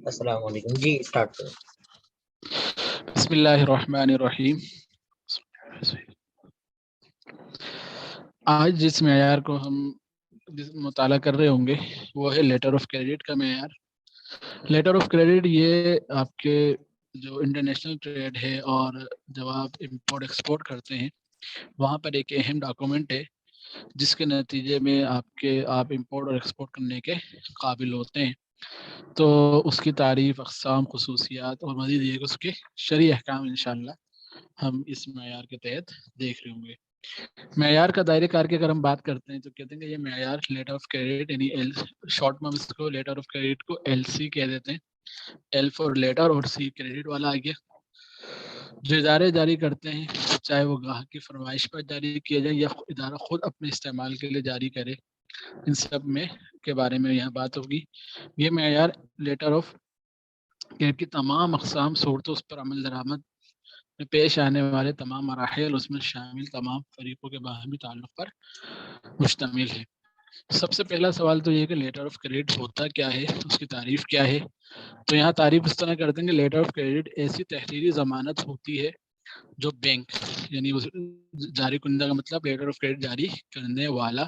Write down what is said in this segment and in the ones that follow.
السلام علیکم جی، اسٹارٹ کریں۔ بسم اللہ الرحمن الرحیم۔ آج جس معیار کو ہم مطالعہ کر رہے ہوں گے وہ ہے لیٹر آف کریڈٹ کا معیار۔ لیٹر آف کریڈٹ یہ آپ کے جو انٹرنیشنل ٹریڈ ہے اور جب آپ امپورٹ ایکسپورٹ کرتے ہیں وہاں پر ایک اہم ڈاکومنٹ ہے جس کے نتیجے میں آپ امپورٹ اور ایکسپورٹ کرنے کے قابل ہوتے ہیں۔ تو اس کی تعریف، اقسام، خصوصیات اور مزید یہ اس کے شرعی احکام انشاءاللہ ہم اس معیار کے تحت دیکھ رہے ہوں گے۔ معیار کا دائرہ کار کی اگر ہم بات کرتے ہیں تو کہتے ہیں کہ یہ معیار لیٹر آف کریڈٹ یعنی شارٹ میں ہم اس کو لیٹر آف کریڈٹ کو ایل سی کہہ دیتے ہیں۔ ایل فور لیٹر اور سی کریڈٹ والا آ گیا۔ جو ادارے جاری کرتے ہیں چاہے وہ گاہک کی فرمائش پر جاری کیا جائے یا ادارہ خود اپنے استعمال کے لیے جاری کرے، ان سب میں کے بارے میں یہاں بات ہوگی۔ یہ معیار لیٹر آف کریڈٹ کی تمام اقسام، صورتوں، اس پر عمل درآمد میں پیش آنے والے تمام مراحل، اس میں شامل تمام فریقوں کے باہمی تعلق پر مشتمل ہے۔ سب سے پہلا سوال تو یہ کہ لیٹر آف کریڈٹ ہوتا کیا ہے، اس کی تعریف کیا ہے۔ تو یہاں تعریف اس طرح کرتے ہیں کہ لیٹر آف کریڈٹ ایسی تحریری ضمانت ہوتی ہے جو بینک یعنی جاری کنندہ کا مطلب لیٹر آف کریڈٹ جاری کرنے والا،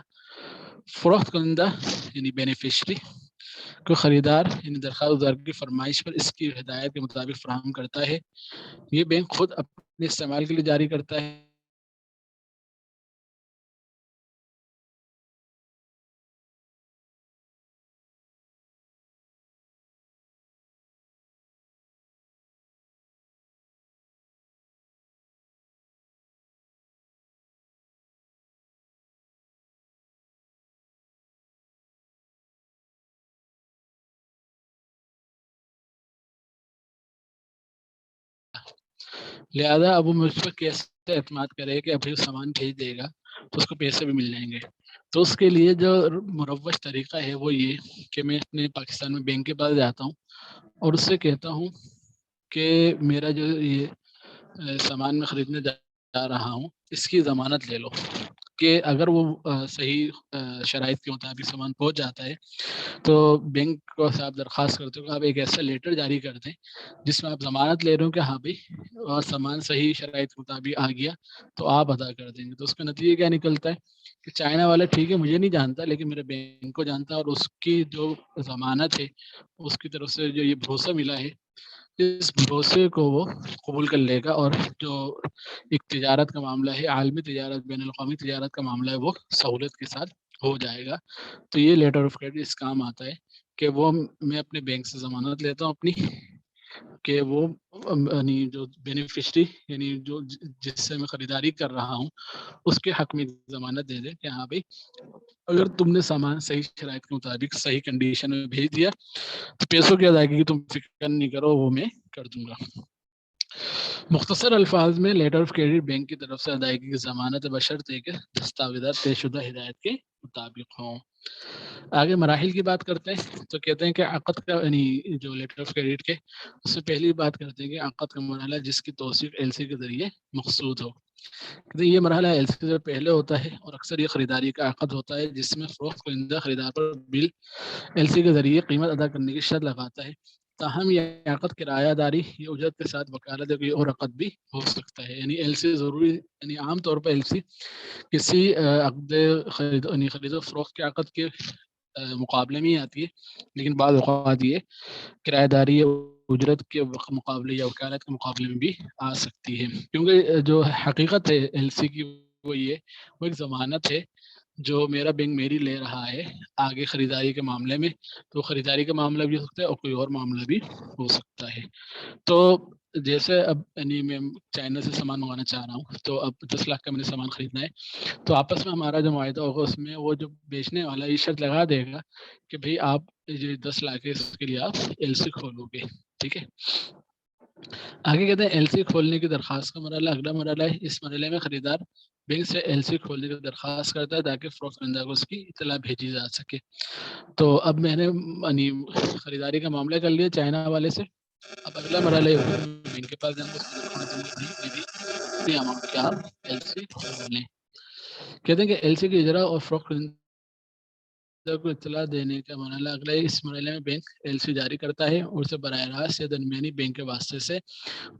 فروخت کنندہ یعنی بینیفیشری کو خریدار یعنی درخواست دار کی فرمائش پر اس کی ہدایت کے مطابق فراہم کرتا ہے۔ یہ بینک خود اپنے استعمال کے لیے جاری کرتا ہے۔ لہذا اب وہ مجھ پر کیسے اعتماد کرے کہ ابھی سامان بھیج دے گا تو اس کو پیسے بھی مل جائیں گے۔ تو اس کے لیے جو مروج طریقہ ہے وہ یہ کہ میں اپنے پاکستان میں بینک کے پاس جاتا ہوں اور اس سے کہتا ہوں کہ میرا جو یہ سامان میں خریدنے جا رہا ہوں اس کی ضمانت لے لو کہ اگر وہ صحیح شرائط کے مطابق سامان پہنچ جاتا ہے تو بینک کو سے آپ درخواست کرتے ہو کہ آپ ایک ایسا لیٹر جاری کر دیں جس میں آپ ضمانت لے رہے ہو کہ ہاں بھائی اور سامان صحیح شرائط کے مطابق آ گیا تو آپ ادا کر دیں گے۔ تو اس کا نتیجہ کیا نکلتا ہے کہ چائنا والا ٹھیک ہے مجھے نہیں جانتا لیکن میرے بینک کو جانتا ہے اور اس کی جو ضمانت ہے اس کی طرف سے جو یہ بھروسہ ملا ہے اس بھروسے کو وہ قبول کر لے گا اور جو ایک تجارت کا معاملہ ہے، عالمی تجارت، بین الاقوامی تجارت کا معاملہ ہے، وہ سہولت کے ساتھ ہو جائے گا۔ تو یہ لیٹر آف کریڈٹ اس کام آتا ہے کہ وہ میں اپنے بینک سے ضمانت لیتا ہوں اپنی کہ وہ یعنی جو بینیفیشری یعنی جو جس سے میں خریداری کر رہا ہوں اس کے حق میں ضمانت دے دے کہ ہاں بھائی اگر تم نے سامان صحیح شرائط کے مطابق صحیح کنڈیشن میں بھیج دیا تو پیسوں کی ادائیگی کی تم فکر نہیں کرو، وہ میں کر دوں گا۔ مختصر الفاظ میں لیٹر آف کریڈٹ بینک کی طرف سے ادائیگی کی ضمانت بشرطے کہ دستاویزات طے شدہ ہدایت کے مطابق ہوں۔ آگے مراحل کی بات کرتے ہیں تو کہتے ہیں کہ عقد کا یعنی جو لیٹر آف کریڈٹ کے اس سے پہلی بات کرتے ہیں کہ عقد کا مرحلہ جس کی توثیق ایل سی کے ذریعے مقصود ہو۔ یہ مرحلہ ایل سی سے پہلے ہوتا ہے اور اکثر یہ خریداری کا عقد ہوتا ہے جس میں فروخت کنندہ خریدار پر بل ایل سی کے ذریعے قیمت ادا کرنے کی شرط لگاتا ہے۔ تاہم یہ عقد کرایہ داری یا اجرت کے ساتھ وکالت یا کوئی اور عقد بھی ہو سکتا ہے۔ یعنی ایل سی ضروری یعنی عام طور پر ایل سی کسی عقد خرید و فروخت کے عقد کے مقابلے میں ہی آتی ہے، لیکن بعض اوقات یہ کرایہ داری یا اجرت کے مقابلے یا وکالت کے مقابلے میں بھی آ سکتی ہے، کیونکہ جو حقیقت ہے ایل سی کی وہ یہ وہ ایک ضمانت ہے جو میرا بینک میری لے رہا ہے آگے خریداری کے معاملے میں۔ تو خریداری کا معاملہ بھی ہو سکتا ہے اور کوئی اور معاملہ بھی ہو سکتا ہے۔ تو جیسے اب یعنی میں چائنا سے سامان منگوانا چاہ رہا ہوں تو اب 10 لاکھ کا میں نے سامان خریدنا ہے تو آپس میں ہمارا جو معاہدہ ہوگا اس میں وہ جو بیچنے والا یہ شرط لگا دے گا کہ بھئی آپ جو 10 لاکھ ہے اس کے لیے آپ ایل سی کھولو گے، ٹھیک ہے۔ آگے کہتے ہیں ایل سی کھولنے کی درخواست کا مرحلہ اگلا مرحلہ ہے۔ اس مرحلے میں خریدار بینک سے ایل سی کھولنے کی درخواست کرتا ہے تاکہ فروخت کنندہ کو اس کی اطلاع بھیجی جا سکے۔ تو اب میں نے یعنی خریداری کا معاملہ کر لیا چائنا والے سے، اب اگلا مرحلہ یہ ہوگا میں بینک کے پاس جاؤں گا، اس کو دکھانا دوں گا میری اتنی اماؤنٹ کیا آپ ایل سی کھول لیں۔ کہتے ہیں کہ ایل سی کی اجرا اور فروخت کو اطلاع دینے کا مرحلہ اگلا ہے. اس مرحلے میں بینک LC جاری کرتا ہے اور اسے براہ راست یا درمیانی بینک کے واسطے سے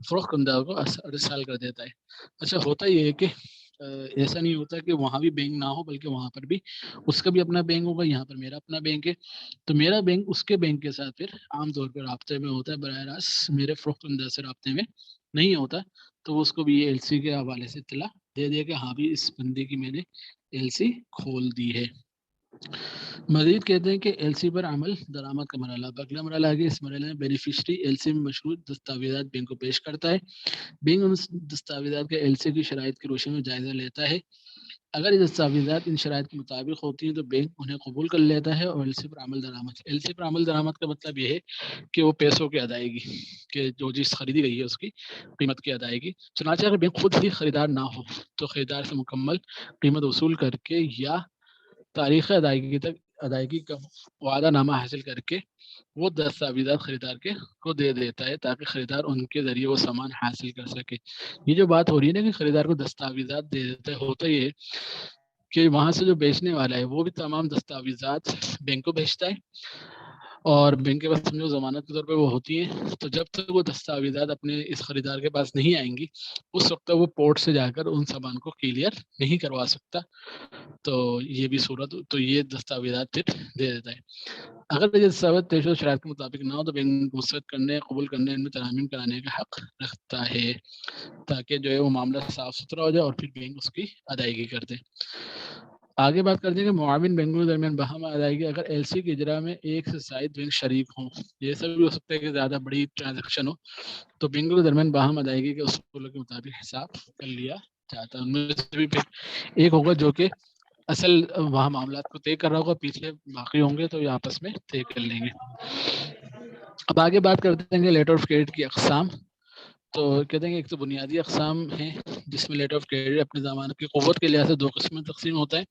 فروخت کنندہ کو ارسال کر دیتا ہے. اچھا ہوتا یہ ہے کہ ایسا نہیں ہوتا کہ وہاں بھی بینک نہ ہو، بلکہ وہاں پر بھی اس کا بھی اپنا بینک ہوگا، یہاں پر میرا اپنا بینک ہے. تو میرا بینک اس کے بینک کے ساتھ پھر عام طور پر رابطے میں ہوتا ہے، براہ راست میرے فروخت کنندہ سے رابطے میں نہیں ہوتا. تو اس کو بھی یہ LC کے حوالے سے اطلاع دے دیا کہ ہاں بھی اس بندے کی میں نے LC کھول دی ہے. مزید کہتے ہیں کہ LC پر عمل درآمد کا مرحلہ. اگلا مرحلہ ہے کہ اس مرحلے میں بینیفیشری LC میں مشروط دستاویزات بینک کو پیش کرتا ہے. بینک ان دستاویزات کے LC کی شرائط کی روشنی میں جائزہ لیتا ہے. اگر یہ دستاویزات ان شرائط کے مطابق ہوتی ہیں تو بینک انہیں قبول کر لیتا ہے. اور LC پر عمل درآمد. LC پر عمل درآمد کا مطلب یہ ہے کہ وہ پیسوں کی ادائیگی، کہ جو چیز خریدی گئی ہے اس کی قیمت کی ادائیگی. چنانچہ اگر بینک خود ہی خریدار نہ ہو تو خریدار سے مکمل قیمت وصول کر کے یا تاریخ ادائیگی کا وعدہ نامہ حاصل کر کے وہ دستاویزات خریدار کو دے دیتا ہے تاکہ خریدار ان کے ذریعے وہ سامان حاصل کر سکے. یہ جو بات ہو رہی ہے نا کہ خریدار کو دستاویزات دے دیتا ہے، ہوتا یہ کہ وہاں سے جو بیچنے والا ہے وہ بھی تمام دستاویزات بینک کو بھیجتا ہے، اور بینک کے پاس سمجھو ضمانت کے طور پہ وہ ہوتی ہے. تو جب تک وہ دستاویزات اپنے اس خریدار کے پاس نہیں آئیں گی اس وقت تک وہ پورٹ سے جا کر ان سامان کو کلیئر نہیں کروا سکتا. تو یہ بھی صورت، تو یہ دستاویزات پھر دے دیتا ہے. اگر یہ دستاویز طے شدہ شرائط کے مطابق نہ ہو تو بینک مسترد کرنے، قبول کرنے، ان میں ترامیم کرانے کا حق رکھتا ہے تاکہ جو ہے وہ معاملہ صاف ستھرا ہو جائے اور پھر بینک اس کی ادائیگی کر دے. آگے بات کرتے ہیں کہ معاون بینکوں کے درمیان باہم ادائیگی. اگر LC کے اجرا میں ایک سے زائد بینک شریک ہوں، یہ سب بھی ہو سکتا ہے کہ زیادہ بڑی ٹرانزیکشن ہو، تو بینکوں کے درمیان باہم ادائیگی کے اصولوں کے مطابق حساب کر لیا جاتا ہے. ان میں سے بھی ایک ہوگا جو کہ اصل وہاں معاملات کو طے کر رہا ہوگا، پیچھے باقی ہوں گے تو یہ آپس میں طے کر لیں گے. اب آگے بات کرتے ہیں کہ لیٹر آف کریڈٹ کی اقسام. تو کہتے ہیں کہ ایک تو بنیادی اقسام ہیں جس میں لیٹر آف کریڈٹ اپنی ضمانت کی قوت کے لحاظ سے دو قسم میں تقسیم ہوتا ہے: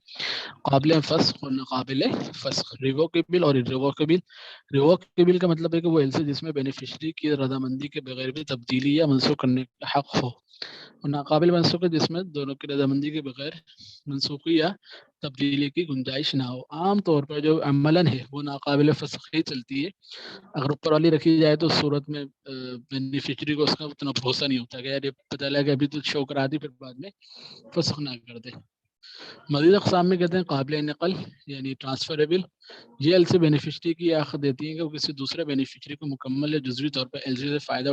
قابل فسخ اور ناقابل فسخ، ریووکیبل اور irrevocable. ریووکیبل کا مطلب ہے کہ وہ LC جس میں بینیفیشری کی رضامندی کے بغیر بھی تبدیلی یا منسوخ کرنے کا حق ہو، اور ناقابل منسوخ ہے جس میں دونوں کی رضامندی کے بغیر منسوخی یا تبدیلی کی گنجائش نہ ہو. عام طور پر جو عملاً ہے وہ ناقابل فسخ ہی چلتی ہے. اگر اوپر والی رکھی جائے تو صورت میں بینیفیشری کو اس کا اتنا بھروسہ نہیں ہوتا کہ یار یہ پتہ لگا کہ ابھی تو شو کرا دی پھر بعد میں فسخ نہ کر دے. مزید اقسام میں کہتے ہیں قابل نقل یعنی ٹرانسفریبل. یہ LC بینیفیشری کی حق دیتی ہے کہ وہ کسی دوسرے بینیفیشری کو مکمل یا جزوی طور پر LC سے فائدہ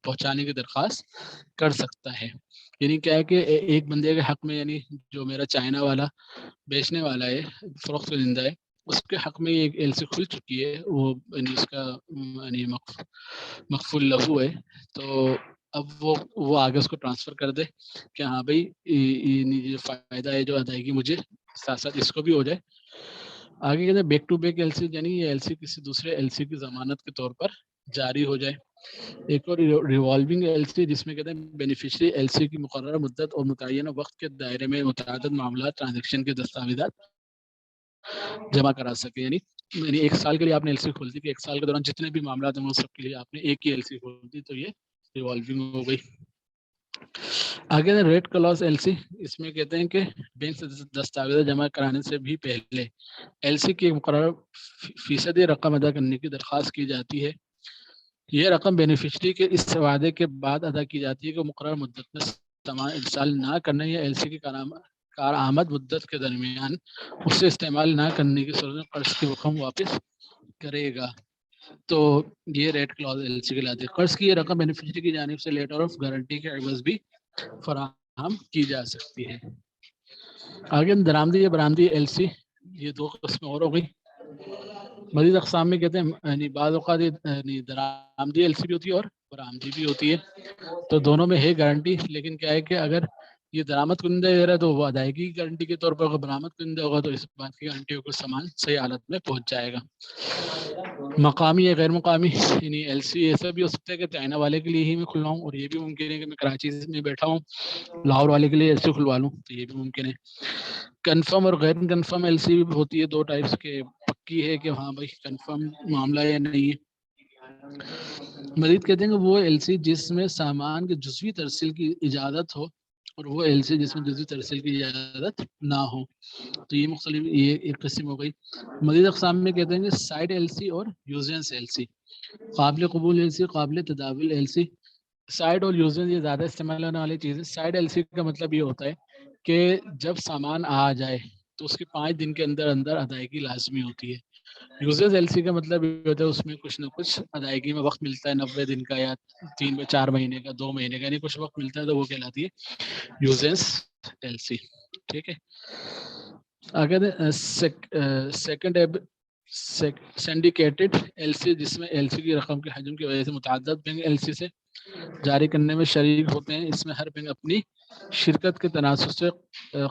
پہنچانے کی درخواست کر سکتا ہے. یعنی کیا ہے کہ ایک بندے کے حق میں، یعنی جو میرا چائنا والا بیچنے والا ہے، فروخت کنندہ ہے، اس کے حق میں ایک LC کھل چکی ہے، وہ یعنی اس کا یعنی مخفول لہو ہے. تو اب وہ آگے اس کو ٹرانسفر کر دے کہ ہاں بھائی جو فائدہ ہے جو ادائیگی مجھے ساتھ ساتھ اس کو بھی ہو جائے. آگے کہتے ہیں بیک ٹو بیک LC، یعنی یہ LC کسی دوسرے LC کی ضمانت کے طور پر جاری ہو جائے. ایک اور ریوالونگ LC جس میں کہتے ہیں بینیفیشری LC کی مقررہ مدت اور متعینہ وقت کے دائرے میں متعدد معاملات ٹرانزیکشن کے دستاویزات جمع کرا سکے. یعنی 1 سال کے لیے آپ نے LC کھول دی کہ 1 سال کے دوران جتنے بھی معاملات ہیں وہ سب کے لیے آپ نے ایک ہی LC کھول دی، تو یہ ریوالونگ ہو گئی. آگے ریٹ کلاس LC، اس میں کہتے ہیں کہ بینک سے دستاویزات جمع کرانے سے بھی پہلے LC کی مقررہ فیصدی رقم ادا کرنے کی درخواست کی جاتی ہے. یہ رقم بینیفیشری کے اس وعدے کے بعد ادا کی جاتی ہے کہ مقررہ مدت میں سامان ارسال نہ کرنے یا LC کی کارآمد مدت کے درمیان اسے استعمال نہ کرنے کی صورت میں قرض کی رقم واپس کرے گا. تو یہ ریٹ کلاس LC کے لاتے ہیں. قرض کی یہ رقم بینیفیشری کی جانب سے لیٹر آف گارنٹی کے عوض بھی فراہم کی جا سکتی ہے. آگے درآمدی یا برآمدی LC، یہ دو قسمیں اور ہو گئی. مزید اقسام میں کہتے ہیں یعنی بعض اوقات درآمدی LC بھی ہوتی ہے اور برآمدی بھی ہوتی ہے. تو دونوں میں ہے گارنٹی، لیکن کیا ہے کہ اگر یہ درآمد کنندہ دے رہا ہے تو وہ ادائیگی کی گارنٹی کے طور پر، اگر برآمد کنندہ ہوگا تو اس بات کی گارنٹی ہوگا سامان صحیح حالت میں پہنچ جائے گا. مقامی یا غیر مقامی یعنی LC ایسا بھی ہو سکتا ہے کہ چائنا والے کے لیے ہی میں کھلواؤں، اور یہ بھی ممکن ہے کہ میں کراچی میں بیٹھا ہوں لاہور والے کے لیے LC کھلوا لوں، تو یہ بھی ممکن ہے. کنفرم اور غیر کنفرم LC بھی ہوتی ہے، 2 ٹائپس کے. پکی ہے کہ ہاں بھائی کنفرم معاملہ یا نہیں ہے. مزید کہتے ہیں کہ وہ LC جس میں سامان کے جزوی ترسیل کی اجازت ہو اور وہ ایل سی جس میں جزوی ترسیل کی اجازت نہ ہو. تو یہ مختلف یہ ایک قسم ہو گئی. مزید اقسام میں کہتے ہیں کہ سائڈ ایل سی اور یوزنس ایل سی. قابل قبول ایل سی، قابل تداول ایل سی. سائڈ اور یوزنس یہ زیادہ استعمال ہونے والی چیز ہے. سائڈ ایل سی کا مطلب یہ ہوتا ہے کہ جب سامان آ جائے تو اس کے 5 دن کے اندر اندر ادائیگی لازمی ہوتی ہے. یوزرز ایل سی کا مطلب یہ ہوتا ہے اس میں کچھ نہ کچھ ادائیگی میں وقت ملتا ہے 90 دن کا یا 4 مہینے کا 2 مہینے کا، یعنی کچھ وقت ملتا ہے تو وہ کہلاتی ہے یوزرز ایل سی. ٹھیک ہے. اگر سیکنڈ سینڈیکیٹڈ ایل سی جس میں ایل سی کی رقم کے حجم کی وجہ سے متعدد بینک ایل سی سے جاری کرنے میں شریک ہوتے ہیں. اس میں ہر بینک اپنی شرکت کے تناسب سے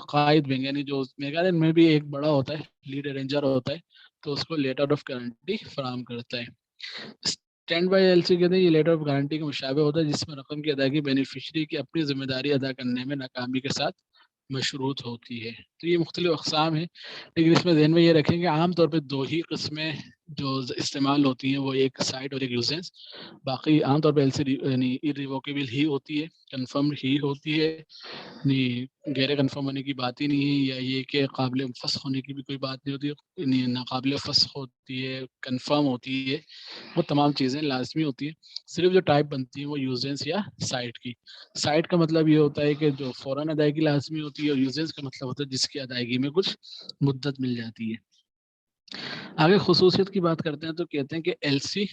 قائد بینک یعنی جو میگالین میں بھی ایک بڑا ہوتا ہے لیڈ ارینجر ہوتا ہے تو اس کو لیٹر آف گارنٹی فراہم کرتا ہے. اسٹینڈ بائی ایل سی کہتے ہیں یہ لیٹر آف گارنٹی کا مشابہ ہوتا ہے جس میں رقم کی ادائیگی بینیفیشری کی اپنی ذمہ داری ادا کرنے میں ناکامی کے ساتھ مشروط ہوتی ہے. تو یہ مختلف اقسام ہیں، لیکن اس میں ذہن میں یہ رکھیں کہ عام طور پہ 2 ہی قسمیں جو استعمال ہوتی ہیں، وہ ایک سائٹ اور ایک یوزنس. باقی عام طور پہ ایل سی یعنی ریووکیبل ہی ہوتی ہے، کنفرم ہی ہوتی ہے، غیر کنفرم ہونے کی بات ہی نہیں ہے، یا یہ کہ قابل فسخ ہونے کی بھی کوئی بات نہیں ہوتی، ناقابل فسخ ہوتی ہے، کنفرم ہوتی ہے. وہ تمام چیزیں لازمی ہوتی ہیں. صرف جو ٹائپ بنتی ہیں وہ یوزنس یا سائٹ کی. سائٹ کا مطلب یہ ہوتا ہے کہ جو فوراً ادائیگی لازمی ہوتی ہے، اور یوزنس کا مطلب ہوتا ہے جس کی ادائیگی میں کچھ مدت مل جاتی ہے. آگے خصوصیت کی بات کرتے ہیں تو کہتے ہیں کہ ایل سی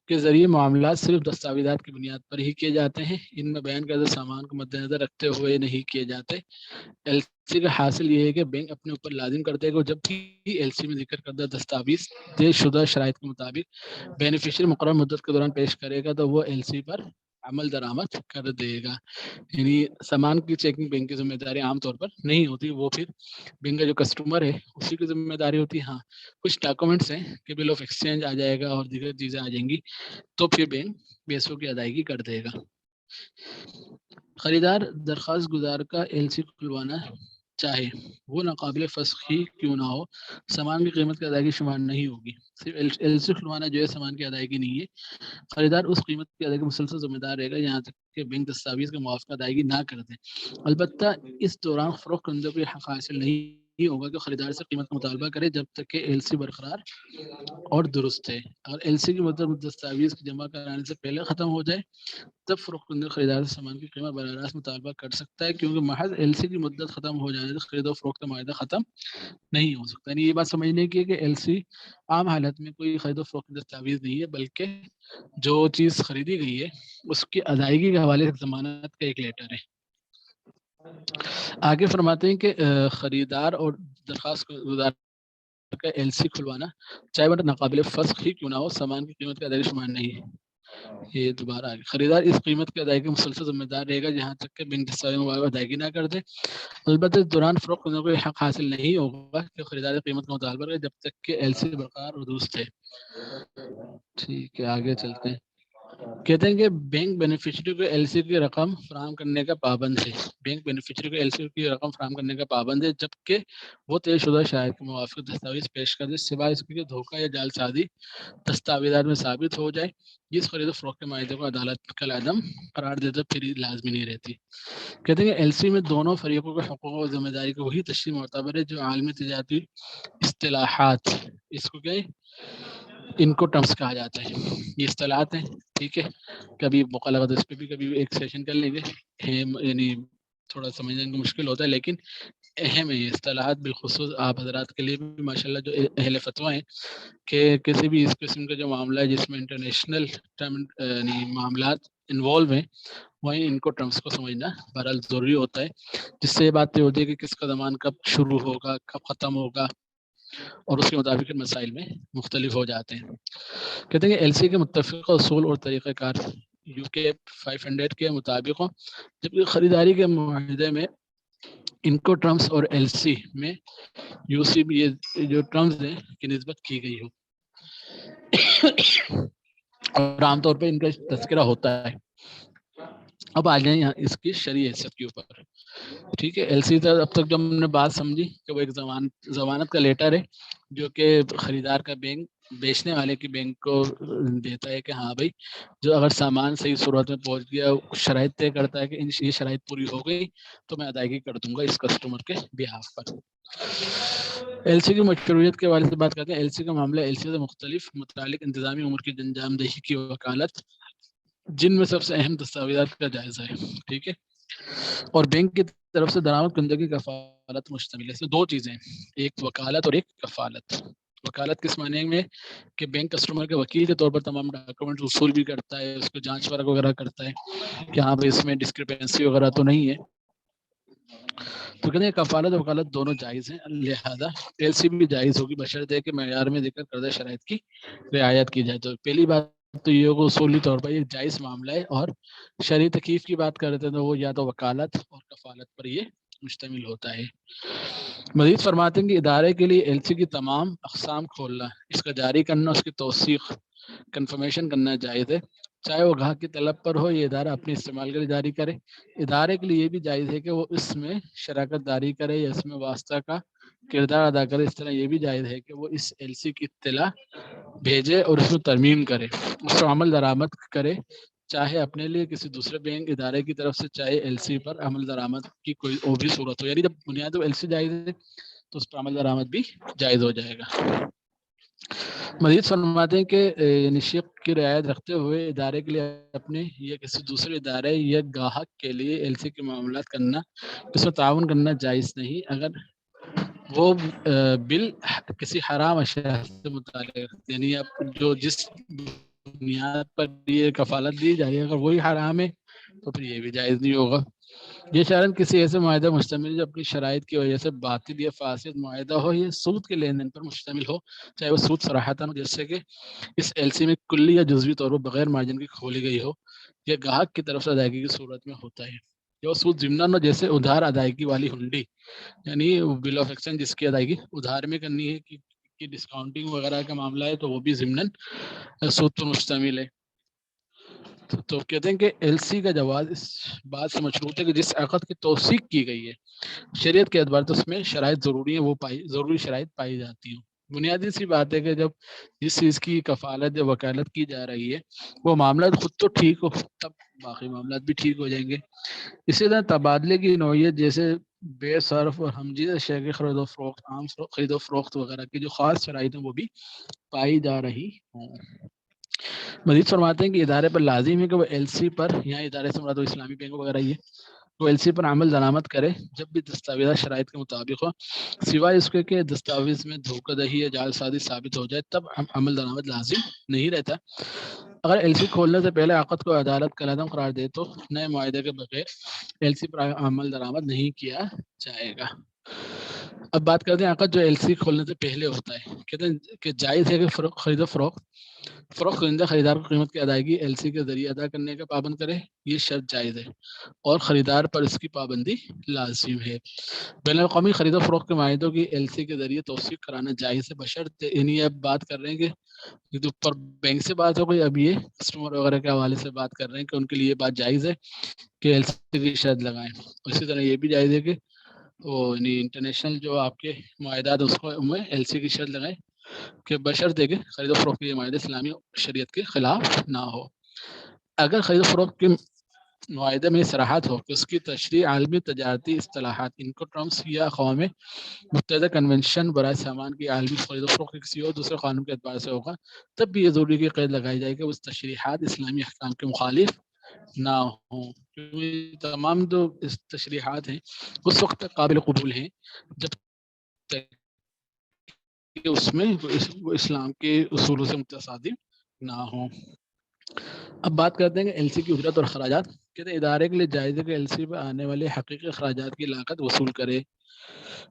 کے ذریعے معاملات صرف دستاویزات کی بنیاد پر ہی کیے جاتے ہیں. ان میں بیان کردہ سامان کو مد نظر رکھتے ہوئے نہیں کیے جاتے. ایل سی کا حاصل یہ ہے کہ بینک اپنے اوپر لازم کرتے ہیں کہ جب بھی ایل سی میں ذکر کردہ دستاویز طے شدہ شرائط کے مطابق بینیفیشری مقررہ مدت کے دوران پیش کرے گا تو وہ ایل سی پر عمل درآمد کر دے گا. یعنی سامان کی چیکنگ بینک کی ذمہ داری عام طور پر نہیں ہوتی، وہ پھر بینک کا جو کسٹمر ہے اسی کی ذمہ داری ہوتی ہے. ہاں کچھ ڈاکومنٹس ہیں کہ بل آف ایکسچینج آ جائے گا اور دیگر چیزیں آ جائیں گی تو پھر بینک پیسوں کی ادائیگی کر دے گا. خریدار درخواست گزار کا ایل سی کھلوانا چاہے وہ ناقابل فسخ ہی کیوں نہ ہو، سامان کی قیمت کی ادائیگی شمار نہیں ہوگی. صرف ایل سی کھلوانا جو ہے سامان کی ادائیگی نہیں ہے. خریدار اس قیمت کی ادائیگی مسلسل ذمہ دار رہے گا یہاں تک کہ بینک دستاویز کا موافقہ ادائیگی نہ کر دے. البتہ اس دوران فروخت کنندے کو یہ حق حاصل نہیں ہوگا کہ خریدار سے قیمت کا مطالبہ کرے جب تک کہ ایل سی برقرار اور درست ہے. اگر ایل سی کی مدت دستاویز جمع کرانے سے پہلے ختم ہو جائے تب فروخت کنندہ خریدار سے سامان کی قیمت براہ راست مطالبہ کر سکتا ہے، کیونکہ محض ایل سی کی مدت ختم ہو جانے سے خرید و فروخت کا معاہدہ ختم نہیں ہو سکتا. یعنی یہ بات سمجھنے کی ہے کہ ایل سی عام حالت میں کوئی خرید و فروخت کی دستاویز نہیں ہے، بلکہ جو چیز خریدی گئی ہے اس کی ادائیگی کے حوالے سے ضمانت کا ایک لیٹر ہے. آگے فرماتے ہیں کہ خریدار اور درخواست گزار کا ایل سی کھلوانا چاہے وہ ناقابل فسخ ہی کیوں نہ ہو، سامان کی قیمت کی ادائیگی شمار نہیں ہے. یہ دوبارہ آگے خریدار اس قیمت کی ادائیگی مسلسل ذمہ دار رہے گا جہاں تک کہ بینک دستاویز ادائیگی نہ کر دے. البتہ اس دوران فروخت کرنے کو حق حاصل نہیں ہوگا کہ خریدار قیمت کا مطالبہ کرے جب تک کہ ایل سی برقرار اور درست ہے. ٹھیک ہے آگے چلتے ہیں. کہتے ہیں کہ بینک بینیفیشری کو ایل سی کی رقم فراہم کرنے کا پابند ہے. بینک بینیفیشری کو ایل سی کی رقم فراہم کرنے کا پابند ہے جبکہ وہ طے شدہ شرائط کے موافق دستاویز پیش کر دے، سوائے اس کے دھوکہ یا جعل سازی دستاویزات میں ثابت ہو جائے. جس خرید و فروخت کے معاہدے کو عدالت کا عدم قرار دیتا پھر لازمی نہیں رہتی. کہتے ہیں کہ ایل سی میں دونوں فریقوں کے حقوق و ذمہ داری کو وہی تشریح معتبر ہے جو عالمی تجارتی اصطلاحات اس کو کیا ان کو ٹرمس کہا جاتا ہے. یہ اصطلاحات ہیں، ٹھیک ہے، کبھی موقع لگا تو اس پہ بھی کبھی ایک سیشن کر لیں گے. یعنی تھوڑا سمجھنے کو مشکل ہوتا ہے لیکن اہم ہے یہ اصطلاحات، بالخصوص آپ حضرات کے لیے بھی ماشاءاللہ جو اہل فتویٰ ہیں کہ کسی بھی اس قسم کا جو معاملہ ہے جس میں انٹرنیشنل یعنی معاملات انوالو ہیں وہیں ان کو ٹرمس کو سمجھنا بہرحال ضروری ہوتا ہے، جس سے یہ بات طے ہوتی ہے کہ کس کا زمان کب شروع ہوگا کب ختم ہوگا اور اس کے مطابق مسائل میں مختلف ہو جاتے ہیں. کہتے ہیں کہ ایل سی کے متفقہ اصول اور طریقہ کار یو کے 500 کے مطابق ہوں، جبکہ خریداری کے معاہدے میں ان کو ٹرمس اور ایل سی میں یو سی بھی یہ جو ٹرمز ہیں کی نسبت کی گئی ہو اور عام طور پہ ان کا تذکرہ ہوتا ہے. اب آ جائیں یہاں اس کی شرعی حیثیت کے اوپر. ٹھیک ہے، ایل سی اب تک جو ہم نے بات سمجھی کہ وہ ایک ضمانت کا لیٹر ہے جو کہ خریدار کا بینک بیچنے والے کی بینک کو دیتا ہے کہ ہاں بھائی جو اگر سامان صحیح صورت میں پہنچ گیا، شرائط طے کرتا ہے کہ یہ شرائط پوری ہو گئی تو میں ادائیگی کر دوں گا اس کسٹمر کے بیہاف پر۔ ایل سی کی مشروعیت کے حوالے سے بات کرتے ہیں۔ ایل سی کا معاملہ ایل سی سے مختلف متعلق انتظامی امور کی انجام دہی کی وکالت، جن میں سب سے اہم دستاویزات کا جائزہ ہے، ٹھیک ہے، اور بینک کی طرف سے درآمد کنندگی کفالت مشتمل ہے۔ اس میں دو چیزیں ہیں، ایک وکالت اور ایک کفالت۔ وکالت کس معنی میں کہ بینک کسٹمر کے وکیل کے طور پر تمام ڈاکومنٹ وصول بھی کرتا ہے، اس کو جانچ پرکھ وغیرہ کرتا ہے کہ ہاں بھائی اس میں ڈسکرپنسی وغیرہ تو نہیں ہے۔ تو کہتے ہیں کفالت اور وکالت دونوں جائز ہیں، لہذا ایل سی بھی جائز ہوگی بشرطے کہ معیار میں ذکر کردہ شرائط کی رعایت کی جائے۔ تو پہلی بات تو یہ ہوگا اصولی طور پر یہ جائز معاملہ ہے، اور شرعی تکلیف کی بات کرتے ہیں تو وہ یا تو وکالت اور کفالت پر یہ مشتمل ہوتا ہے۔ مزید فرماتے ہیں کہ ادارے کے لیے ایل سی کی تمام اقسام کھولنا، اس کا جاری کرنا، اس کی توثیق کنفرمیشن کرنا جائز ہے، چاہے وہ گاہک کی طلب پر ہو یا ادارہ اپنے استعمال کے لیے جاری کرے۔ ادارے کے لیے یہ بھی جائز ہے کہ وہ اس میں شراکت داری کرے یا اس میں واسطہ کا کردار ادا کرے۔ اس طرح یہ بھی جائز ہے کہ وہ اس ایل سی کی اطلاع بھیجے اور اس میں ترمیم کرے، اس پر عمل درآمد کرے، چاہے اپنے لیے کسی دوسرے بینک ادارے کی طرف سے، چاہے ایل سی پر عمل درآمد کی کوئی اور بھی صورت ہو۔ یعنی جب بنیاد ایل سی جائز ہے تو اس پر عمل درآمد بھی جائز ہو جائے گا۔ مزید فرماتے ہیں کہ نشق کی رعایت رکھتے ہوئے ادارے کے لیے اپنے یا کسی دوسرے ادارے یا گاہک کے لیے ایل سی کے معاملات کرنا، اس میں تعاون کرنا جائز نہیں اگر وہ بل کسی حرام اشیاء سے متعلق، یعنی اب جو جس بنیاد پر یہ کفالت دی جائے اگر وہی حرام ہے تو پھر یہ بھی جائز نہیں ہوگا۔ یہ شرن کسی ایسے معاہدہ مشتمل جو اپنی شرائط کی وجہ سے باطل یا فاسد معاہدہ ہو، یا سود کے لین دین پر مشتمل ہو، چاہے وہ سود صراحتاً ہو، جیسے کہ اس ایل سی میں کلی یا جزوی طور پر بغیر مارجن کی کھولی گئی ہو، یا گاہک کی طرف سے ادائیگی کی صورت میں ہوتا ہے، یا وہ سود ضمناً ہو، جیسے ادھار ادائیگی والی ہنڈی، یعنی بل آف ایکسچینج جس کی ادائیگی ادھار میں کرنی ہے کہ ڈسکاؤنٹنگ وغیرہ کا معاملہ ہے تو وہ بھی ضمناً سود پر مشتمل ہے۔ تو کہتے ہیں کہ ایل سی کا جواز اس بات سے مشروط ہے کہ جس عقد کی توثیق کی گئی ہے شریعت کے اعتبار سے اس میں شرائط ضروری ہیں، وہ ضروری شرائط پائی جاتی ہیں۔ بنیادی سی بات ہے کہ جب جس چیز کی کفالت یا وکالت کی جا رہی ہے وہ معاملات خود تو ٹھیک ہو تب باقی معاملات بھی ٹھیک ہو جائیں گے۔ اسی طرح تبادلے کی نوعیت جیسے بے صرف اور ہمجنس اشیاء کی خرید و فروخت، عام خرید و فروخت وغیرہ کی جو خاص شرائط ہیں وہ بھی پائی جا رہی ہوں۔ مزید فرماتے ہیں کہ ادارے پر لازم ہے کہ وہ ایل سی پر، یہاں ادارے سے مراد اسلامی بینک وغیرہ یہ، وہ ایل سی پر عمل درآمد کرے جب بھی دستاویزات شرائط کے مطابق ہو، سوائے اس کے کہ دستاویز میں دھوکہ دہی یا جعل سازی ثابت ہو جائے تب عمل درآمد لازم نہیں رہتا۔ اگر ایل سی کھولنے سے پہلے عقد کو عدالت کا لازم قرار دے تو نئے معاہدے کے بغیر ایل سی پر عمل درآمد نہیں کیا جائے گا۔ اب بات کرتے ہیں عقد جو ایل سی کھولنے سے پہلے ہوتا ہے۔ کہتے ہیں کہ جائز ہے کہ خرید و فروخت کنندہ خریدار کو قیمت کی ادائیگی ایل سی کے ذریعے ادا کرنے کا پابند کرے، یہ شرط جائز ہے، اور خریدار پر اس کی پابندی لازم ہے۔ بین الاقوامی خرید و فروخت کے معاہدوں کی ایل سی کے ذریعے توثیق کرانا جائز ہے بشرط، یعنی اب بات کر رہے ہیں کہ یہ تو اوپر بینک سے بات ہو گئی، اب یہ کسٹمر وغیرہ کے حوالے سے بات کر رہے ہیں کہ ان کے لیے یہ بات جائز ہے کہ ایل سی کی شرط لگائیں۔ اسی طرح یہ بھی جائز ہے کہ وہ یعنی انٹرنیشنل جو آپ کے معاہدات اس کو میں ایل سی کی شرط لگائیں کہ بشرطے کہ خرید و فروخت کے معاہدے اسلامی شریعت کے خلاف نہ ہو۔ اگر خرید و فروخت کے معاہدے میں صراحت ہو کہ اس کی تشریح عالمی تجارتی اصطلاحات انکوٹرمس یا اقوام متحدہ کنونشن برائے سامان کی عالمی خرید و فروخت کے کسی اور دوسرے قانون کے اعتبار سے ہوگا، تب بھی یہ ضروری کی قید لگائی جائے کہ اس تشریحات اسلامی احکام کے مخالف نہ ہوں، کیونکہ تمام جو اس تشریحات ہیں اس وقت تک قابل قبول ہیں جب تک کہ اس میں وہ اسلام کے اصولوں سے متصادم نہ ہوں۔ اب بات کرتے ہیں کہ ایل سی کی اجرت اور اخراجات۔ کہتے ہیں ادارے کے لیے جائز ہے کہ ایل سی پہ آنے والے حقیقی اخراجات کی لاگت وصول کرے،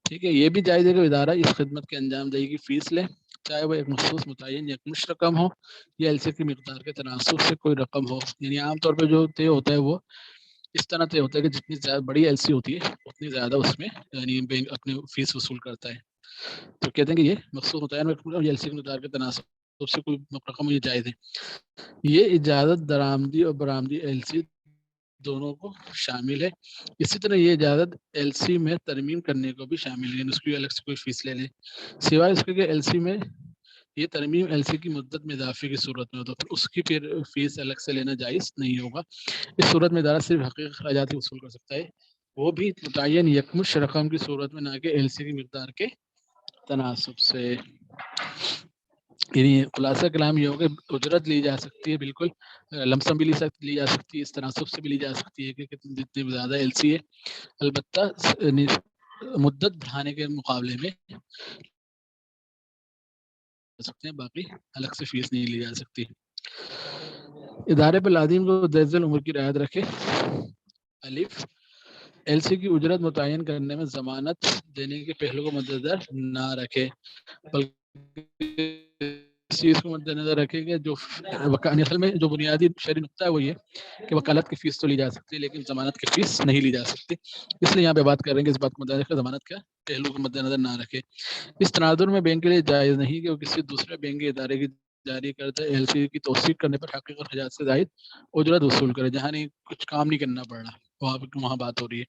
ٹھیک ہے، یہ بھی جائز ہے کہ ادارہ اس خدمت کے انجام دہی کی فیس لے، چاہے وہ ایک مخصوص متعین یا مشت رقم ہو یا ایل سی کی مقدار کے تناسب سے کوئی رقم ہو۔ یعنی عام طور پہ جو طے ہوتا ہے وہ اس طرح طے ہوتا ہے کہ جتنی زیادہ بڑی ایل سی ہوتی ہے اتنی زیادہ اس میں یعنی بینک اپنی فیس وصول کرتا ہے۔ تو کہتے ہیں کہ یہ مخصوص متعین ایل سی کی مقدار کے تناسب سے کوئی رقم یہ جائز ہے۔ یہ اجازت درآمدی اور برآمدی ایل سی دونوں کو شامل ہے۔ اسی طرح یہ اجازت ایل سی میں ترمیم کرنے کو بھی شامل ہے، اس کی الگ سے کوئی فیس لے لیں، سوائے اس کے کہ ایل سی میں یہ ترمیم ایل سی کی مدت میں اضافے کی صورت میں ہو تو پھر اس کی پھر فیس الگ سے لینا جائز نہیں ہوگا. اس صورت میں ادارہ صرف حقیقی اخراجات ہی وصول کر سکتا ہے، وہ بھی متعین یکمش رقم کی صورت میں، نہ کہ ایل سی کی مقدار کے تناسب سے. یعنی خلاصہ کلام یہ ہوگا اجرت لی جا سکتی ہے، بالکل لمسم بھی لی جا سکتی ہے، اس تناسب سے بھی لی جا سکتی ہے کہ جتنی زیادہ ایل سی ہے، البتہ مدت بڑھانے کے مقابلے میں سکتے ہیں، باقی الگ سے فیس نہیں لی جا سکتی. ادارے پر لازم کو درج العمر کی رعایت رکھے. الف، ایل سی کی اجرت متعین کرنے میں ضمانت دینے کے پہلو کو مد نظر نہ رکھے، بلکہ اس چیز کو مد نظر رکھے کہ جو اصل میں جو بنیادی شرعی نقطہ ہے وہ یہ کہ وکالت کی فیس تو لی جا سکتی ہے لیکن ضمانت کی فیس نہیں لی جا سکتی. اس لیے یہاں پہ بات کر رہے ہیں کہ اس بات کو مد نظر رکھے ضمانت کا پہلو کو مد نظر نہ رکھے. اس تناظر میں بینک کے لیے جائز نہیں کہ وہ کسی دوسرے بینک کے ادارے کی جاری کردہ ایل سی کی توثیق کرنے پر حقیقی اخراجات سے زائد اجرت وصول کرے، جہاں نہیں کچھ کام نہیں کرنا پڑ رہا وہاں بات ہو رہی ہے.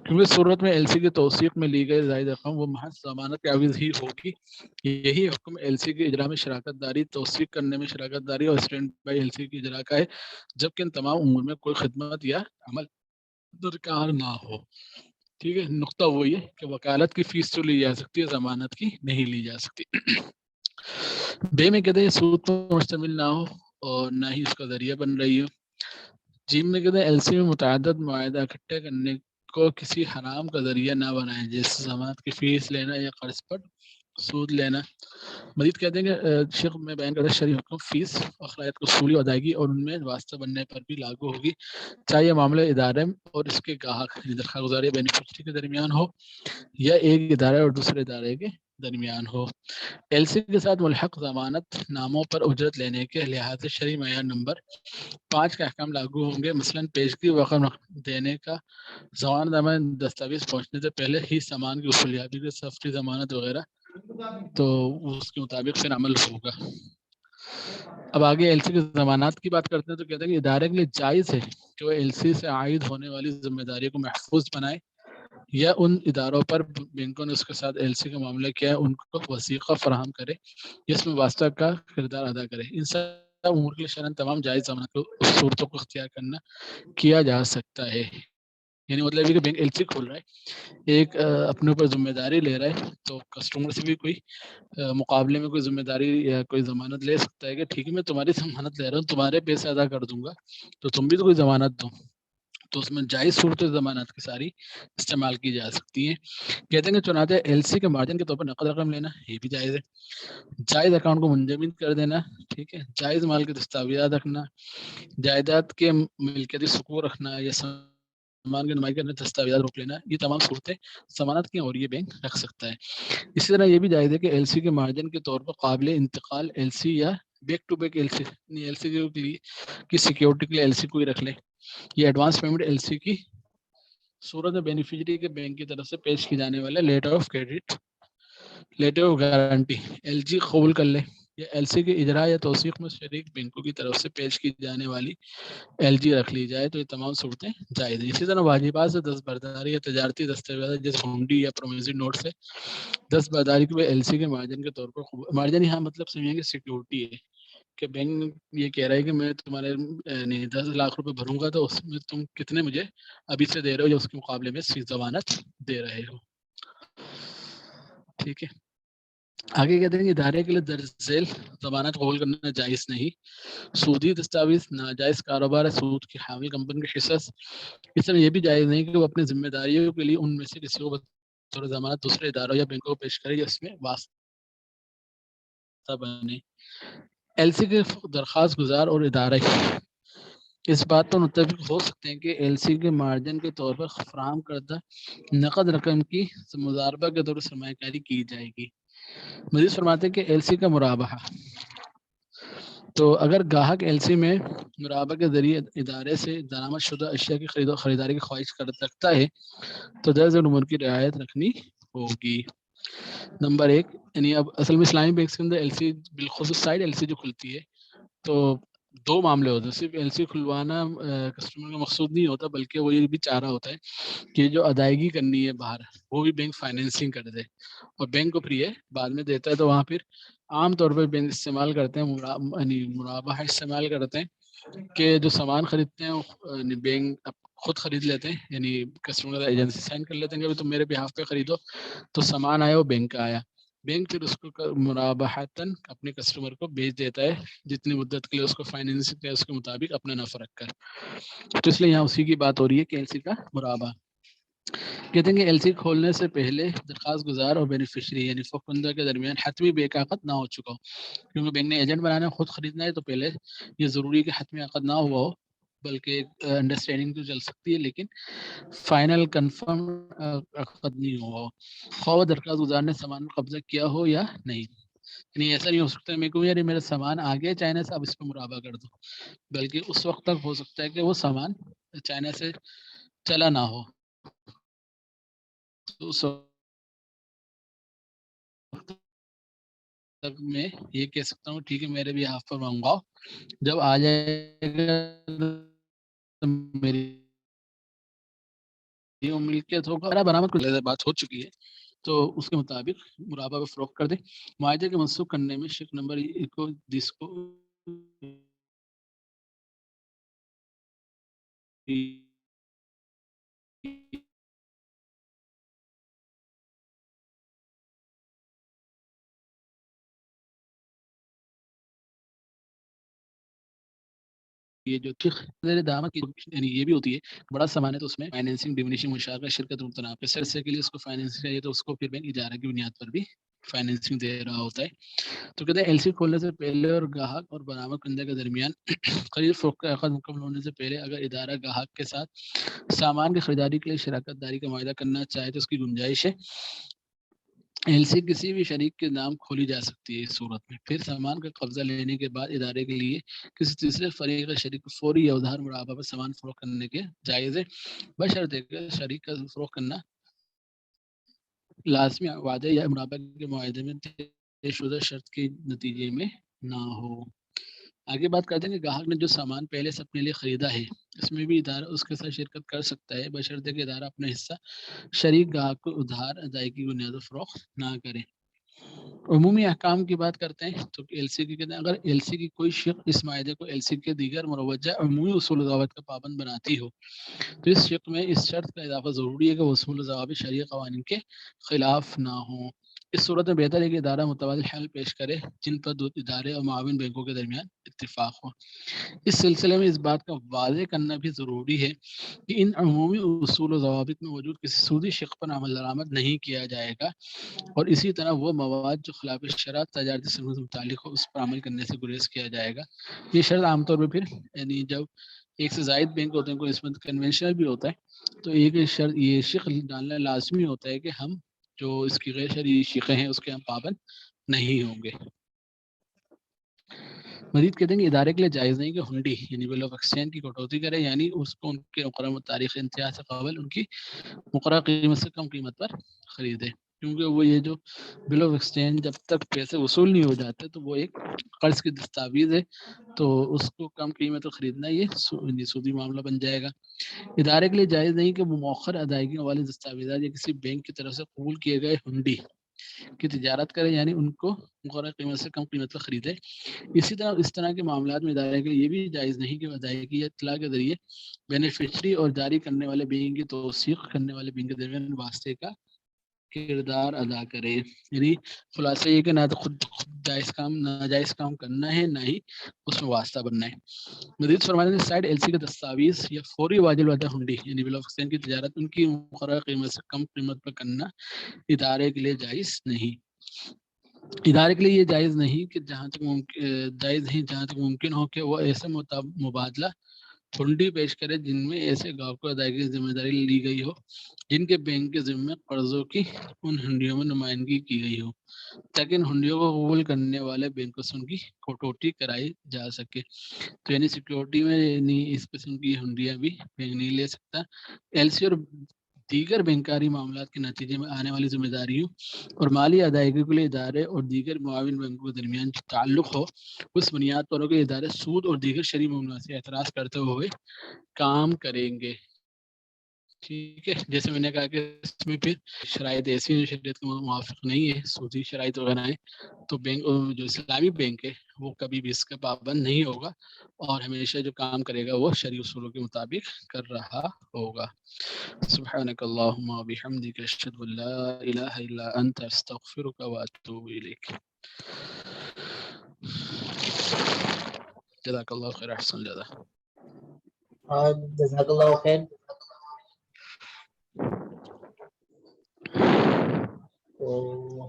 کیونکہ اس صورت میں ایل سی کی توثیق میں لی گئی زائد رقم وہ محض ضمانت کے عوض ہی ہوگی. یہی حکم ایل سی کے اجرا میں شراکت داری، توثیق کرنے میں شراکت داری اور اسٹینڈ بائی ایل سی کی اجرا کا ہے، جبکہ ان تمام امور میں کوئی خدمت یا عمل درکار نہ ہو. ٹھیک ہے، نقطہ وہی ہے کہ وکالت کی فیس تو لی جا سکتی ہے، ضمانت کی نہیں لی جا سکتی. بے میں کہتے ہیں سود پر مشتمل نہ ہو اور نہ ہی اس کا ذریعہ بن رہی ہو. جیم میں کہتے ہیں ایل سی میں متعدد معاہدہ اکٹھے کرنے کو کسی حرام کا ذریعہ نہ بنائیں، جیسے ضمانت کی فیس لینا یا قرض پر سود لینا. مزید کہتے ہیں کہ شیخ میں بیان کرتا ہے شرعی حکم فیس اخراجات کو وصولی ادائیگی اور ان میں واسطہ بننے پر بھی لاگو ہوگی، چاہے یہ معاملہ ادارے اور اس کے گاہک درخواست گزاری بینیفیشری کے درمیان ہو یا ایک ادارے اور دوسرے ادارے کے درمیان ہو. ایل سی کے ساتھ ملحق ضمانت ناموں پر اجرت لینے کے لحاظ سے شرعی معیار نمبر 5 کا احکام لاگو ہوں گے. مثلاً پیشگی وقت دینے کا، ضمانت نامہ دستاویز پہنچنے سے پہلے ہی سامان کی وصولیابی کی سفری ضمانت وغیرہ، تو اس کے مطابق پھر عمل ہوگا. اب آگے ایل سی کی ضمانات کی بات کرتے ہیں تو کہتے ہیں کہ ادارے کے لیے جائز ہے کہ وہ ایل سی سے عائد ہونے والی ذمہ داری کو محفوظ بنائے یا ان اداروں پر بینکوں نے اس کے ساتھ ایل سی کا معاملہ کیا ہے ان کو وثیقہ فراہم کرے، جس میں واسطہ کا کردار ادا کرے. ان سب امور کے لیے شرعاً تمام جائز ضمانت صورتوں کو اختیار کرنا کیا جا سکتا ہے. یعنی مطلب یہ کہ بینک ایل سی کھول رہا ہے، ایک اپنے اوپر ذمہ داری لے رہا ہے، تو کسٹمر سے بھی کوئی مقابلے میں کوئی ذمہ داری یا کوئی ضمانت لے سکتا ہے کہ ٹھیک ہے میں تمہاری ضمانت لے رہا ہوں، تمہارے پیسے ادا کر دوں گا تو تم بھی تو کوئی ضمانت دو. تو اس میں جائز صورت ضمانت کی ساری استعمال کی جا سکتی ہیں. کہتے ہیں کہ چنانچہ ایل سی کے مارجن کے طور پر نقد رقم لینا یہ بھی جائز ہے، جائز اکاؤنٹ کو منجمد کر دینا، ٹھیک ہے، جائز مال کے دستاویزات رکھنا، جائیداد کے ملکیتی سکون رکھنا یا سامان کی نمائش کرنے دستاویزات روک لینا، یہ تمام صورتیں ضمانت کی اور یہ بینک رکھ سکتا ہے. اسی طرح یہ بھی جائز ہے کہ ایل سی کے مارجن کے طور پر قابل انتقال ایل سی یا back to back L C کی سیکیورٹی کے لیے ایل سی کوئی رکھ لے. یہ ایڈوانس پیمنٹ ایل سی کی صورت میں بینیفیشری کے بینک کی طرف سے پیش کی جانے والا letter of credit, letter of guarantee L G قبول کر لے، یا ایل سی کے اجرا یا توثیق میں شریک بینکوں کی طرف سے پیش کی جانے والی ایل جی رکھ لی جائے، تو یہ تمام صورتیں جائز ہیں. اسی طرح واجبات سے دستبرداری یا تجارتی دستاویزات جیسے ہنڈی یا پرومیسری نوٹ سے دستبرداری کے ایل سی کے مارجن کے طور پر، مارجن یہاں مطلب سمجھیں گے سیکیورٹی ہے کہ بینک یہ کہہ رہا ہے کہ میں تمہارے 10 لاکھ روپے بھروں گا تو اس میں تم کتنے مجھے ابھی سے دے رہے ہو یا اس کے مقابلے میں ضمانت دے رہے ہو. ٹھیک ہے، آگے کہتے ہیں کہ ادارے کے لیے درج ذیل ضمانت قبول کرنا جائز نہیں. سودی دستاویز، ناجائز کاروبار ہے، سود کی حامی کمپنی کے حصص. اس طرح یہ بھی جائز نہیں کہ وہ اپنی ذمہ داریوں کے لیے ان میں سے کسی کو بطور ضمانت دوسرے اداروں یا بینکوں کو پیش کرے یا اس میں واسطہ بنے. ایل سی کے درخواست گزار اور ادارے اس بات پر متفق ہو سکتے ہیں کہ ایل سی کے مارجن کے طور پر فراہم کردہ نقد رقم کی مضاربہ کے طور پر سرمایہ کاری کی جائے گی. مزید فرماتے ہیں کہ ایل سی کا مرابحہ، تو اگر گاہک ایل سی میں مرابحہ کے ذریعے ادارے سے درآمد شدہ اشیاء کی خریداری کی خواہش رکھتا ہے تو درج العمر کی رعایت رکھنی ہوگی. نمبر 1، یعنی اب اصل میں اسلامی بینک کے اندر ایل سی بالخصوص سائڈ ایل سی جو کھلتی ہے تو 2 معاملے ہوتے ہیں. صرف ایل سی کھلوانا کسٹمر کا مقصود نہیں ہوتا، بلکہ وہ یہ بھی چاہ رہا ہوتا ہے کہ جو ادائیگی کرنی ہے باہر وہ بھی بینک فائنینسنگ کر دے اور بینک کو پھر یہ بعد میں دیتا ہے، تو وہاں پھر عام طور پہ بینک استعمال کرتے ہیں یعنی مرابحہ استعمال کرتے ہیں کہ جو سامان خریدتے ہیں وہ یعنی بینک خود خرید لیتے ہیں، یعنی کسٹمر ایجنسی سائن کر لیتے ہیں کہ تم میرے بہاف پہ خریدو، تو سامان آیا وہ بینک کا آیا، بینک پھر اس کو مرابحتاً اپنے کسٹمر کو بیچ دیتا ہے جتنی مدت کے لیے اس کو فائنینس کیا اس کے مطابق اپنا نفع رکھ کر. تو اس لیے یہاں اسی کی بات ہو رہی ہے کہ ایل سی کا مرابحہ. کہتے ہیں کہ ایل سی کھولنے سے پہلے درخواست گزار اور بینیفیشری یعنی فوقندہ کے درمیان حتمی بیک عقد نہ ہو چکا ہو، کیونکہ بینک نے ایجنٹ بنانا ہے، خود خریدنا ہے، تو پہلے یہ ضروری ہے کہ حتمی عقد نہ ہوا ہو، بلکہ انڈرسٹینڈنگ تو چل سکتی ہے لیکن فائنل کنفرم عقد نہیں ہوا ہو، خواہ درخواست گزار نے سامان پر قبضہ کیا ہو یا نہیں. یعنی ایسا نہیں ہو سکتا میں کہوں یار میرا سامان آ گیا چائنا سے، اب اس پہ مرابحہ کر دو، بلکہ اس وقت تک ہو سکتا ہے کہ وہ سامان چائنا سے چلا نہ ہو، تو اس وقت تک میں یہ کہہ سکتا ہوں ٹھیک ہے میرے بھی ہاف پر منگواؤ، جب آ جائے گا تو میری ملکیت ہوگا، برآمد بات ہو چکی ہے تو اس کے مطابق مرابحہ کو فروخت کر دیں. معاہدے کے منسوخ کرنے میں شق نمبر کو جس کو یہ جو دامت کی یعنی یہ بھی ہوتی ہے بڑا سامان ہے تو اس میں فائنینسنگ ڈیمونیشن مشاغہ شرکت متناقض کے سرسے کے لیے اس کو فائنینس چاہیے تو اس کو پھر بینک اجارہ کی بنیاد پر بھی فائنینسنگ دے رہا ہوتا ہے. تو کہتے ہیں ایل سی کھولنے سے پہلے اور گاہک اور برآمد کنندے کے درمیان خرید فروخت کا عقد مکمل ہونے سے پہلے اگر ادارہ گاہک کے ساتھ سامان کی خریداری کے لیے شراکت داری کا معاہدہ کرنا چاہے تو اس کی گنجائش ہے. ایل سی کسی بھی شریک کے نام کھولی جا سکتی ہے اس صورت میں. پھر سامان کا قبضہ لینے کے بعد ادارے کے لیے کسی تیسرے فریق شریک کو فوری یا ادھار مرابحہ پر سامان فروخت کرنے کے جائز ہے، بشرطے کہ شریک کا فروخت کرنا لازمی وعدے یا مرابحہ کے معاہدے میں طے شدہ شرط کے نتیجے میں نہ ہو. آگے بات کرتے ہیں کہ گاہک نے جو سامان پہلے سے اپنے لیے خریدا ہے اس میں بھی ادارہ اس کے ساتھ شرکت کر سکتا ہے، بشرطے کہ ادارہ اپنا حصہ شریک گاہک کو ادھار ادائیگی کی بنیاد پر فروخت نہ کرے. عمومی احکام کی بات کرتے ہیں تو ایل سی کی کہتے ہیں اگر ایل سی کی کوئی شق اس معاہدے کو ایل سی کے دیگر مروجہ عمومی اصول و ضوابط کا پابند بناتی ہو تو اس شق میں اس شرط کا اضافہ ضروری ہے کہ وہ اصول و ضوابط شرعی قوانین کے خلاف نہ ہوں. اس صورت میں بہتر ہے کہ ادارہ متبادل حل پیش کرے جن پر دو ادارے اور معاون بینکوں کے درمیان اتفاق ہو. اس سلسلے میں اس بات کا واضح کرنا بھی ضروری ہے کہ ان عمومی اصول و ضوابط میں موجود کسی سودی شق پر عمل درآمد نہیں کیا جائے گا، اور اسی طرح وہ مواد جو خلاف شرع تجارتی سرگرمیوں سے متعلق ہو اس پر عمل کرنے سے گریز کیا جائے گا. یہ شرط عام طور پہ پھر یعنی جب ایک سے زائد بینک ہوتے ہیں کوئی اس میں کنونشنل بھی ہوتا ہے تو ایک شرط یہ شق ڈالنا لازمی ہوتا ہے کہ ہم جو اس کی غیر شرعی شقیں ہیں اس کے ہم پابند نہیں ہوں گے. مزید کہتے ہیں کہ ادارے کے لیے جائز نہیں کہ ہنڈی یعنی بل آف ایکسچینج کی کٹوتی کرے، یعنی اس کو ان کے مقررہ تاریخ انتہا سے قبل ان کی مقررہ قیمت سے کم قیمت پر خریدے، کیونکہ وہ یہ جو بل آف ایکسچینج جب تک پیسے وصول نہیں ہو جاتے تو وہ ایک قرض کی دستاویز ہے، تو اس کو کم قیمت پر خریدنا یہ سودی معاملہ بن جائے گا. ادارے کے لیے جائز نہیں کہ وہ مؤخر ادائیگی والے دستاویزات یا کسی بینک کی طرف سے قبول کیے گئے ہنڈی کی تجارت کرے، یعنی ان کو مقررہ قیمت سے کم قیمت پر خریدے. اسی طرح اس طرح کے معاملات میں ادارے کے لیے یہ بھی جائز نہیں کہ وہ ادائیگی یا اطلاع کے ذریعے بینیفیشری اور جاری کرنے والے بینک کی توثیق کرنے والے بینک کے درمیان واسطے کا کردار ادا کرے. یعنی خلاصہ یہ کہ نہ تو خود ناجائز کام کرنا ہے، نہ ہی اس میں واسطہ بننا ہے. مزید فرمانے سے سائڈ ایل سی کا دستاویز یا فوری واجب البتہ ہنڈی یعنی بل آف ایکسچینج کی تجارت ان کی مقررہ قیمت سے کم قیمت پر کرنا ادارے کے لیے جائز نہیں. ادارے کے لیے یہ جائز نہیں کہ جہاں تک ممکن ہو کہ وہ ایسے مبادلہ ہنڈی پیش کرے جن میں ایسے گاہک کو ادائیگی کی ذمہ داری لی گئی ہو جن کے بینک کے ذمہ قرضوں کی ان ہنڈیوں میں نمائندگی کی گئی ہو، تاکہ ان ہنڈیوں کو قبول کرنے والے بینکوں سے ان کی کٹوتی کرائی جا سکے. تو یعنی سیکیورٹی میں اس قسم کی ہنڈیاں بھی بینک نہیں لے سکتا. ایل سی اور دیگر بینکاری معاملات کے نتیجے میں آنے والی ذمہ داریوں اور مالی ادائیگی کے لیے ادارے اور دیگر معاون بینکوں کے درمیان جو تعلق ہو اس بنیاد پر ہو کہ ادارے سود اور دیگر شرعی معاملات سے اعتراض کرتے ہوئے کام کریں گے. ٹھیک ہے. جیسے میں نے کہا کہ اس میں پھر شرائط ایسی ہیں شریعت کے موافق نہیں ہے، سودی شرائط وغیرہ ہیں، تو بینک جو اسلامی بینک ہے وہ کبھی بھی اس کا پابند نہیں ہوگا اور ہمیشہ جو کام کرے گا وہ شرعی اصولوں کے مطابق کر رہا ہوگا. سبحانک اللہم و بحمدک اشہد ان لا الہ الا انت استغفرک و اتوب الیک. جزاک اللہ خیر. احسن الجزاء. جزاک اللہ خیر. تو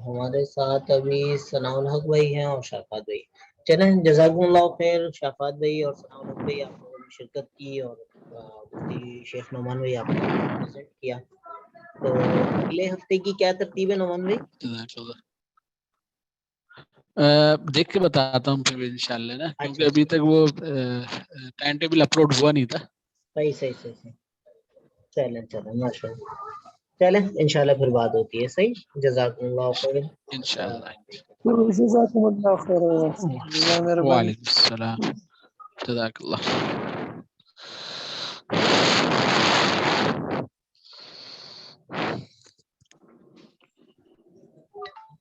ہمارے ساتھ ابھی ثناء الحق بھائی ہیں اور شافات بھائی. چلیں جزاکم اللہ خیر شافات بھائی اور ثناء الحق بھائی، آپ لوگوں نے شرکت کی اور مفتی شیخ نعمان بھائی آپ نے پریزنٹ کیا. تو اگلے ہفتے کی کیا ترتیب ہے نعمان بھائی؟ جزاک اللہ. دیکھ کے بتاتا ہوں پھر انشاءاللہ نا، کیونکہ ابھی تک وہ ٹائم ٹیبل اپلوڈ ہوا نہیں تھا. صحیح. چلیں ماشاء اللہ. چلیں انشاءاللہ پھر بات ہوتی ہے. صحیح. جزاکم اللہ خیر. انشاءاللہ. جزاکم اللہ خیر. وعلیکم السلام. جزاک اللہ.